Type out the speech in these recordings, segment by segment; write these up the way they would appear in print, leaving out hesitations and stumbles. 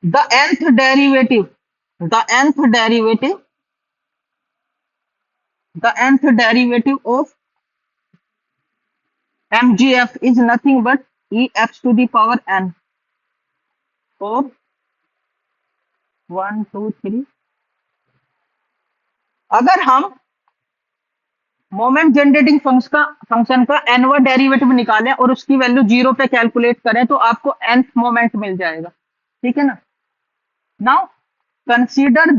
the nth derivative, the nth derivative, the nth derivative of mgf is nothing but ex to the power n of 1 2 3। अगर हम moment generating function का nवा derivative निकालें और उसकी value 0 पे calculate करें तो आपको nth मोमेंट मिल जाएगा। ठीक है ना। Now consider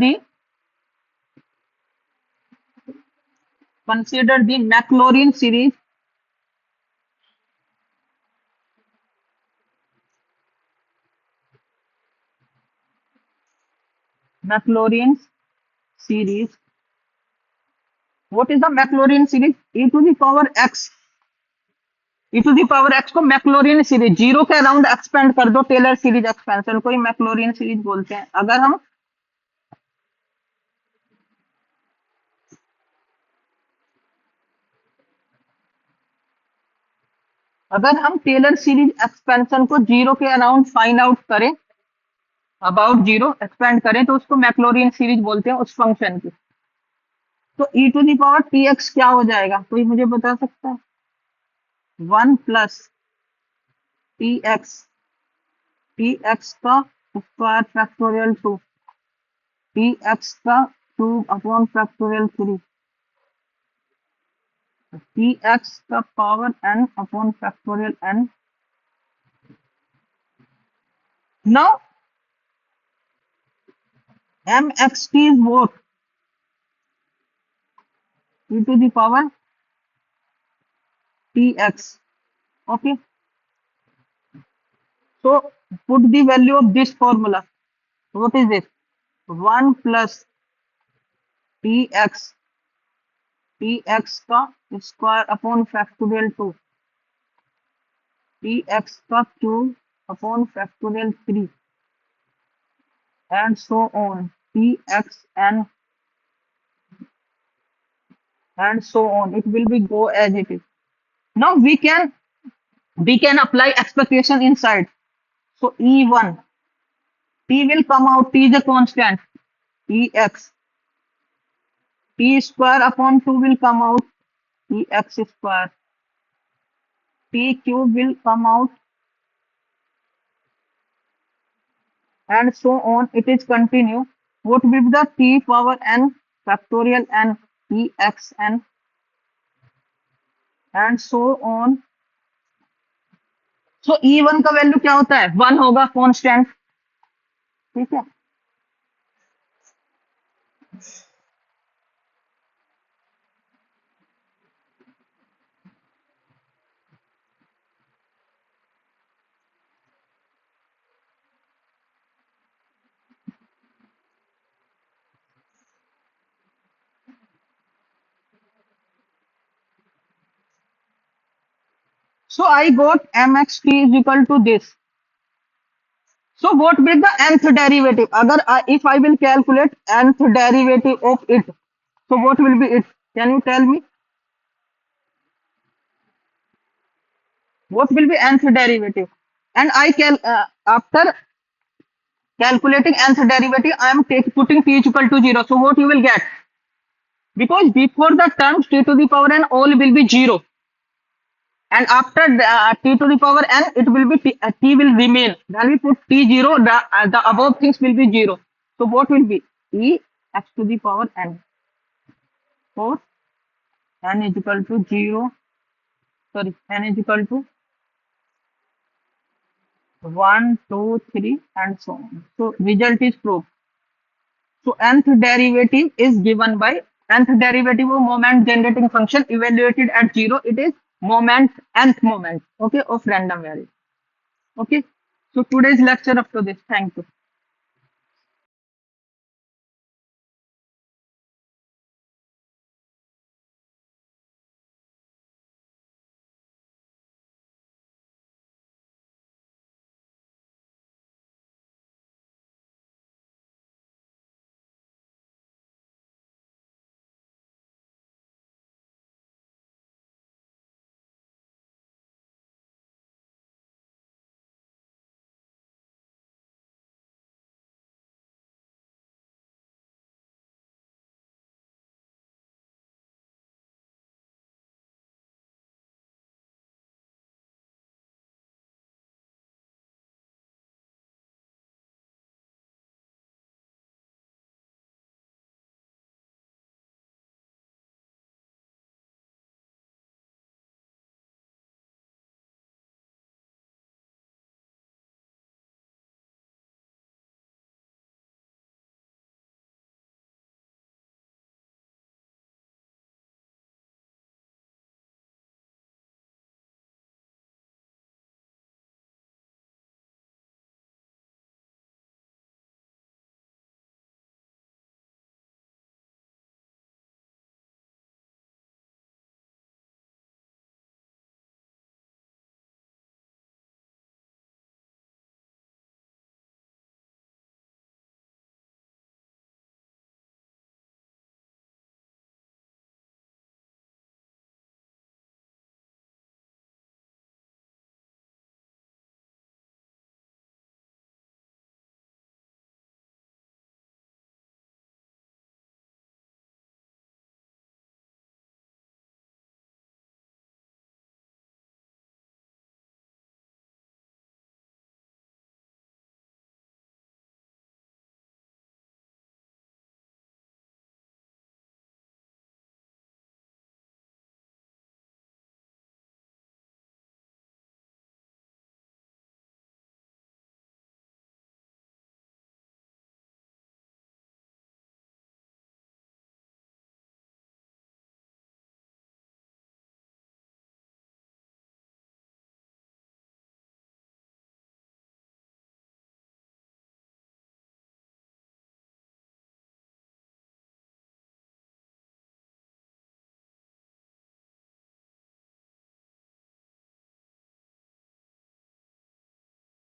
the Maclaurin series, Maclaurin series. What is the Maclaurin series? e to the power x, e to the power x को मैक्लॉरिन सीरीज 0 के अराउंड एक्सपेंड कर दो, टेलर सीरीज एक्सपेंशन को ही Maclaurin series बोलते हैं। अगर हम Taylor series expansion को 0 के अराउंड फाइंड आउट करें, अबाउट 0 एक्सपेंड करें, तो उसको मैक्लॉरिन सीरीज बोलते हैं उस फंक्शन की। तो e to the power tx क्या हो जाएगा, कोई मुझे बता सकता है? 1 प्लस tx, tx का स्क्वायर फैक्टोरियल 2, tx का 2 अपॉन फैक्टोरियल 3, tx का power n upon factorial n। Now mxt is what? e to the power tx. Okay, so put the value of this formula. What is it? 1 plus tx, tx का square upon factorial 2, tx का cube upon factorial 3, and so on, txn, and so on. It will be go as it is. Now we can apply expectation inside. So e1, t will come out, t is a constant, ex, t square upon 2 will come out, ex square, t cube will come out, and so on. It is continue. What will be the t power n factorial n, exn, and so on. So e1 का value क्या होता है? 1 होगा, constant. ठीक है। So I got mxt is equal to this. So what will be the nth derivative? If I will calculate nth derivative of it, so what will be it? Can you tell me? What will be nth derivative? And I can after calculating nth derivative, I am putting t is equal to 0. So what you will get? Because before the terms t to the power n all will be 0. And after t to the power n, it will be t will remain. Then we put t0, the above things will be 0. So what will be? E x to the power n. For n is equal to 0. Sorry, n is equal to 1, 2, 3, and so on. So result is proved. So nth derivative is given by nth derivative of moment generating function evaluated at 0. It is nth moment, okay, of random variable. Okay, so today's lecture up to this. Thank you.